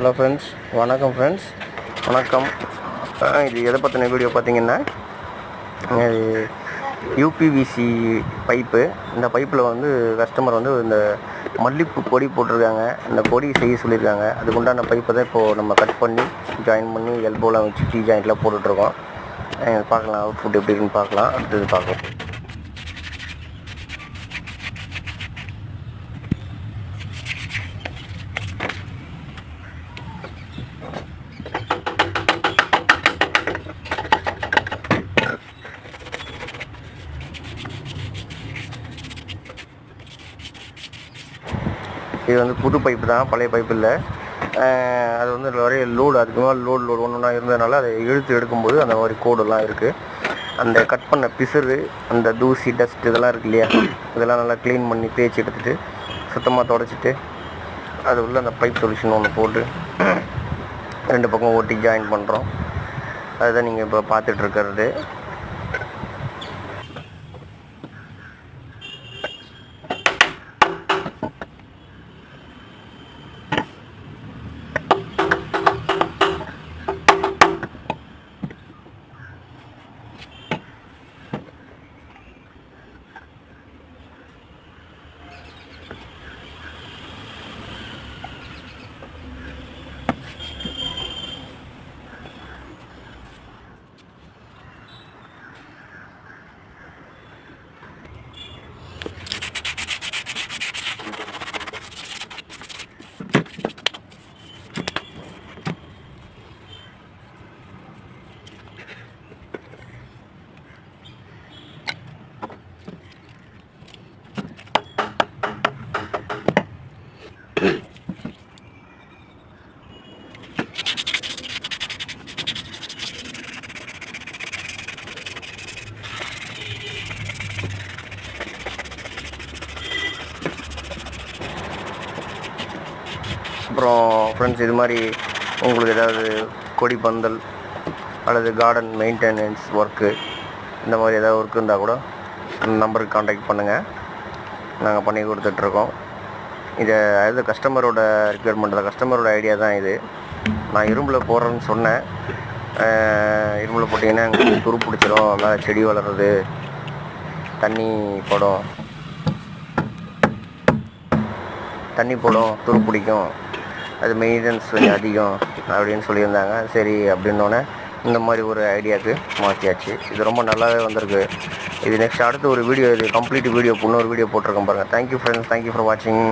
Hello friends, வணக்கம் friends, வணக்கம். இது எதை பற்றின வீடியோ பார்த்தீங்கன்னா, யூபிவிசி பைப்பு. இந்த பைப்பில் வந்து கஸ்டமர் வந்து இந்த மல்லிப்பூ கொடி போட்டிருக்காங்க. இந்த கொடி செய்ய சொல்லியிருக்காங்க. அதுக்குண்டான பைப்பை தான் இப்போது நம்ம கட் பண்ணி ஜாயின் பண்ணி எல்போலாம் வச்சு டீ ஜாயிண்ட்லாம் போட்டுட்ருக்கோம். பார்க்கலாம் அவுட்புட் எப்படி இருக்குன்னு பார்க்கலாம். அடுத்தது பார்க்கலாம். இது வந்து புது பைப்பு தான், பழைய பைப்பு இல்லை. அது வந்து நிறைய லோடு, அதுக்கு மேலே லோடு ஒன்று ஒன்றா இருந்ததுனால அதை இழுத்து எடுக்கும்போது அந்த மாதிரி கோடெல்லாம் இருக்குது. அந்த கட் பண்ண பிசுறு, அந்த தூசி, டஸ்ட் இதெல்லாம் இருக்கு இல்லையா, இதெல்லாம் நல்லா க்ளீன் பண்ணி தேய்ச்சி எடுத்துகிட்டு சுத்தமாக துடைச்சிட்டு அது உள்ள அந்த பைப் சொல்யூஷன் ஒன்று போட்டு 2 பக்கம் ஓட்டி ஜாயின் பண்ணுறோம். அதுதான் நீங்கள் இப்போ பார்த்துட்ருக்கிறது. அப்புறம் ஃப்ரெண்ட்ஸ், இது மாதிரி உங்களுக்கு ஏதாவது கொடி பந்தல் அல்லது கார்டன் மெயின்டெனன்ஸ் ஒர்க்கு, இந்த மாதிரி ஏதாவது ஒர்க் இருந்தால் கூட இந்த நம்பருக்கு காண்டாக்ட் பண்ணுங்கள். நாங்கள் பண்ணி கொடுத்துட்ருக்கோம். இதை அதாவது கஸ்டமரோட ரிக்வயர்மெண்ட் தான், கஸ்டமரோட ஐடியா தான் இது. நான் இரும்பில் போடுறேன்னு சொன்னேன். இரும்பில் போட்டிங்கன்னா எங்களுக்கு துரு பிடிச்சிரும், மேலே செடி வளர்கிறது, தண்ணி போடும், துரு பிடிக்கும், அது மெயின்டெனன்ஸ் கொஞ்சம் அதிகம் அப்படின்னு சொல்லியிருந்தாங்க. சரி அப்படின்னோடனே இந்த மாதிரி ஒரு ஐடியாவுக்கு மாற்றியாச்சு. இது ரொம்ப நல்லாவே வந்திருக்கு. இது நெக்ஸ்ட் அடுத்து ஒரு வீடியோ, இது கம்ப்ளீட் வீடியோ இன்னொரு வீடியோ போட்டிருக்கேன் பாருங்கள். தேங்க்யூ ஃப்ரெண்ட்ஸ், தேங்க்யூ ஃபார் வாட்சிங்.